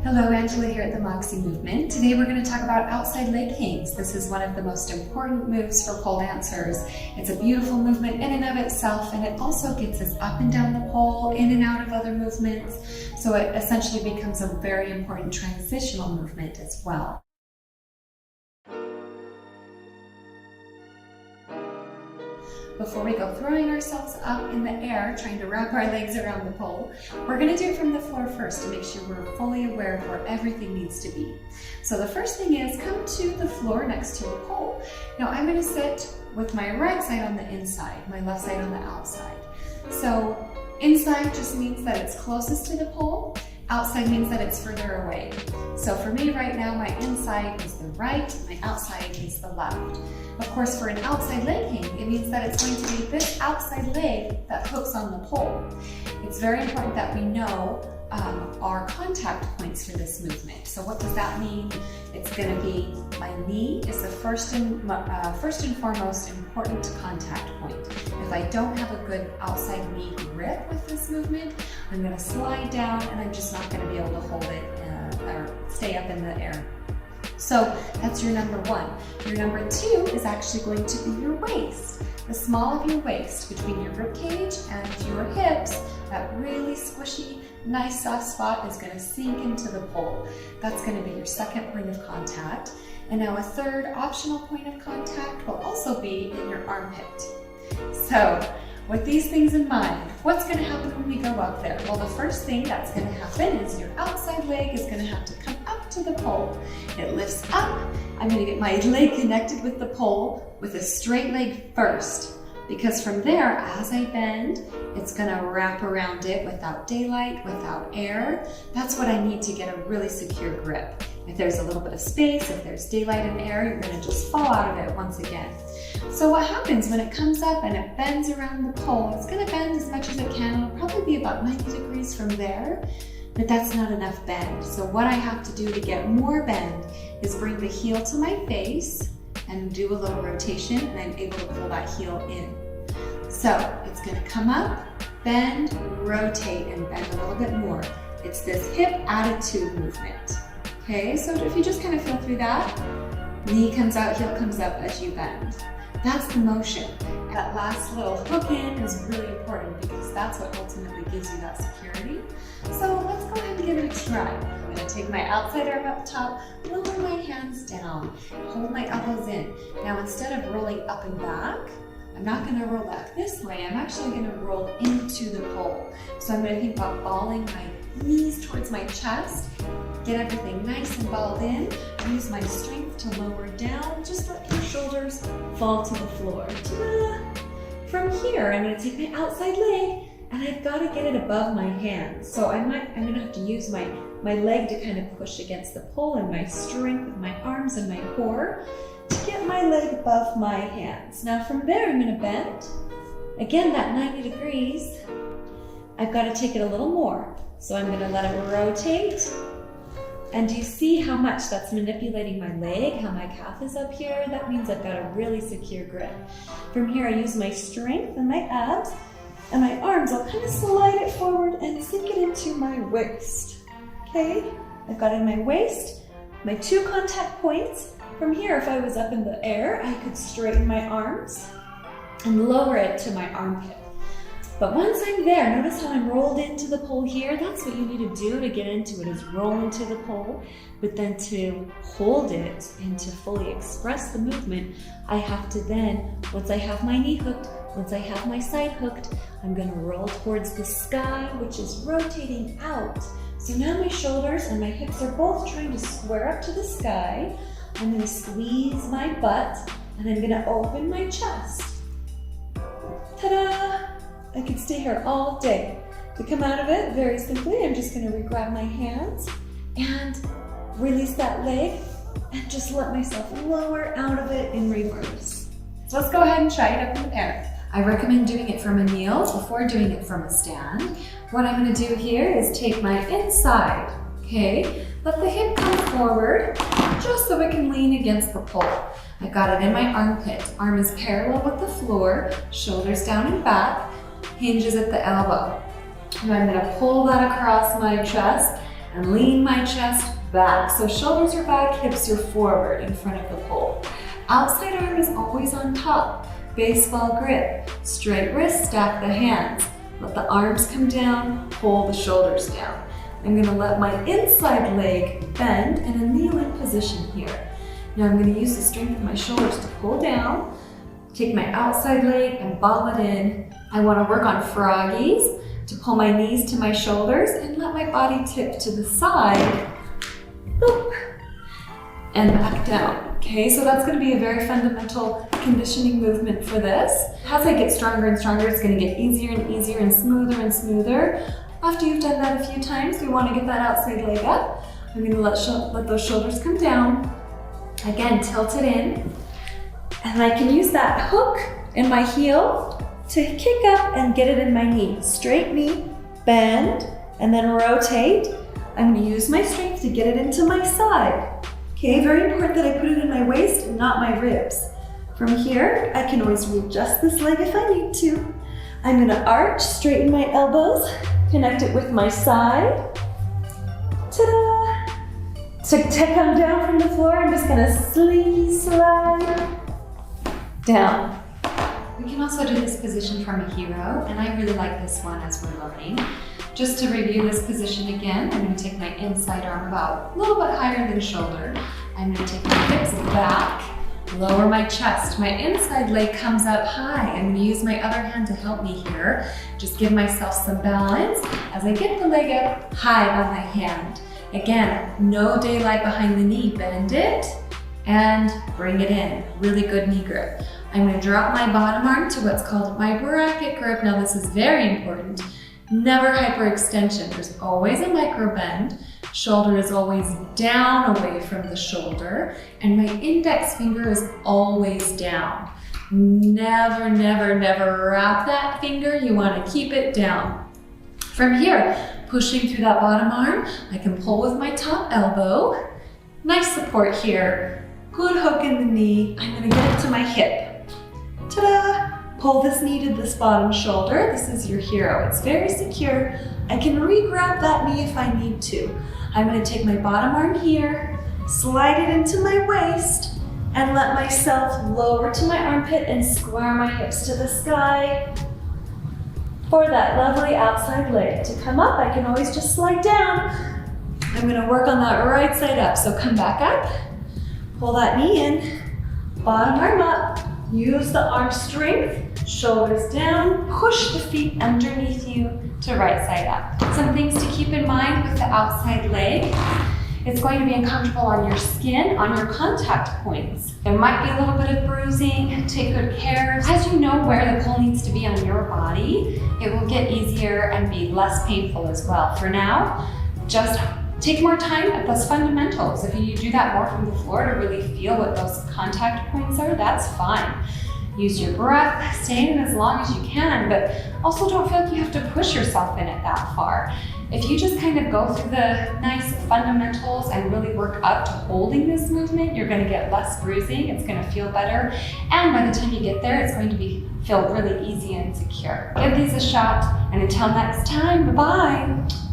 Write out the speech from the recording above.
Hello, Angela here at the Moxy movement. Today we're going to talk about outside leg hangs. This is one of the most important moves for pole dancers. It's a beautiful movement in and of itself, and it also gets us up and down the pole, in and out of other movements. So it essentially becomes a very important transitional movement as well. Before we go throwing ourselves up in the air, trying to wrap our legs around the pole, we're going to do it from the floor first to make sure we're fully aware of where everything needs to be. So the first thing is come to the floor next to a pole. Now I'm going to sit with my right side on the inside, my left side on the outside. So inside just means that it's closest to the pole. Outside means that it's further away. So for me right now, my inside is the right, my outside is the left. Of course, for an outside leg hang, it means that it's going to be this outside leg that hooks on the pole. It's very important that we know our contact points for this movement. So what does that mean? It's going to be my knee is the first and foremost important contact point. If I don't have a good outside knee grip with this movement, I'm going to slide down and I'm just not going to be able to hold it or stay up in the air. So that's your number one. Your number two is actually going to be your waist. The small of your waist between your rib cage and your hips, that really squishy, nice soft spot is going to sink into the pole. That's going to be your second point of contact. And now a third optional point of contact will also be in your armpit. So with these things in mind, what's going to happen when we go up there? Well, the first thing that's going to happen is your outside leg is going to have to come up to the pole. It lifts up. I'm going to get my leg connected with the pole with a straight leg first, because from there, as I bend, it's going to wrap around it without daylight, without air. That's what I need to get a really secure grip. If there's a little bit of space, if there's daylight and air, you're going to just fall out of it once again. So what happens when it comes up and it bends around the pole, it's going to bend as much as it can. It'll probably be about 90 degrees from there, but that's not enough bend. So what I have to do to get more bend is bring the heel to my face and do a little rotation, and I'm able to pull that heel in. So it's going to come up, bend, rotate, and bend a little bit more. It's this hip attitude movement. Okay, so if you just kind of feel through that, knee comes out, heel comes up as you bend. That's the motion. That last little hook in is really important because that's what ultimately gives you that security. So let's go ahead and give it a try. I'm going to take my outside arm up top, lower my hands down, hold my elbows in. Now instead of rolling up and back, I'm not going to roll back this way. I'm actually going to roll into the pole. So I'm going to think about balling my knees towards my chest, get everything nice and balled in, use my strength to lower down, just let your shoulders fall to the floor. Ta-da! From here, I'm going to take my outside leg and I've got to get it above my hands. So I'm going to have to use my leg to kind of push against the pole and my strength with my arms and my core to get my leg above my hands. Now from there, I'm going to bend. Again, that 90 degrees, I've got to take it a little more. So I'm going to let it rotate. And do you see how much that's manipulating my leg, how my calf is up here? That means I've got a really secure grip. From here, I use my strength and my abs, and my arms, I'll kind of slide it forward and sink it into my waist. Okay, I've got in my waist, my two contact points. From here, if I was up in the air, I could straighten my arms and lower it to my armpit. But once I'm there, notice how I'm rolled into the pole here. That's what you need to do to get into it, is roll into the pole. But then to hold it and to fully express the movement, I have to then, once I have my knee hooked, once I have my side hooked, I'm going to roll towards the sky, which is rotating out. So now my shoulders and my hips are both trying to square up to the sky. I'm going to squeeze my butt and I'm going to open my chest. Ta-da! I could stay here all day. To come out of it, very simply, I'm just going to re-grab my hands and release that leg and just let myself lower out of it in reverse. So let's go ahead and try it up in the air. I recommend doing it from a kneel before doing it from a stand. What I'm going to do here is take my inside, okay? Let the hip come forward just so it can lean against the pole. I've got it in my armpit. Arm is parallel with the floor, shoulders down and back, hinges at the elbow. And I'm going to pull that across my chest and lean my chest back. So shoulders are back, hips are forward in front of the pole. Outside arm is always on top. Baseball grip. Straight wrist, stack the hands. Let the arms come down, pull the shoulders down. I'm gonna let my inside leg bend in a kneeling position here. Now I'm gonna use the strength of my shoulders to pull down, take my outside leg and ball it in. I wanna work on froggies to pull my knees to my shoulders and let my body tip to the side, boop, and back down. Okay, so that's gonna be a very fundamental conditioning movement for this. As I get stronger and stronger, it's gonna get easier and easier and smoother. After you've done that a few times, we wanna get that outside leg up. I'm gonna let those shoulders come down. Again, tilt it in. And I can use that hook in my heel to kick up and get it in my knee. Straight knee, bend, and then rotate. I'm gonna use my strength to get it into my side. Okay, very important that I put it in my waist and not my ribs. From here, I can always readjust this leg if I need to. I'm gonna arch, straighten my elbows, connect it with my side. Ta-da! To come down from the floor, I'm just gonna slinky slide down. We can also do this position from a hero, and I really like this one as we're learning. Just to review this position again, I'm going to take my inside arm about a little bit higher than shoulder. I'm going to take my hips back, lower my chest. My inside leg comes up high. I'm going to use my other hand to help me here. Just give myself some balance as I get the leg up high on my hand. Again, no daylight behind the knee. Bend it and bring it in. Really good knee grip. I'm going to drop my bottom arm to what's called my bracket grip. Now this is very important. Never hyperextension. There's always a micro bend. Shoulder is always down away from the shoulder, and my index finger is always down. Never, never, never wrap that finger. You want to keep it down. From here, pushing through that bottom arm, I can pull with my top elbow. Nice support here. Good hook in the knee. I'm going to get it to my hip. Ta-da! Pull this knee to this bottom shoulder. This is your hero. It's very secure. I can re-grab that knee if I need to. I'm going to take my bottom arm here, slide it into my waist, and let myself lower to my armpit and square my hips to the sky. For that lovely outside leg to come up, I can always just slide down. I'm going to work on that right side up. So come back up, pull that knee in, bottom arm up, use the arm strength, shoulders down, push the feet underneath you to right side up. Some things to keep in mind with the outside leg. It's going to be uncomfortable on your skin, on your contact points. There might be a little bit of bruising. Take good care. As you know where the pole needs to be on your body, it will get easier and be less painful as well. For now, just take more time at those fundamentals. If you do that more from the floor to really feel what those contact points are, that's fine. Use your breath, stay in as long as you can, but also don't feel like you have to push yourself in it that far. If you just kind of go through the nice fundamentals and really work up to holding this movement, you're going to get less bruising, it's going to feel better, and by the time you get there, it's going to feel really easy and secure. Give these a shot, and until next time, bye-bye.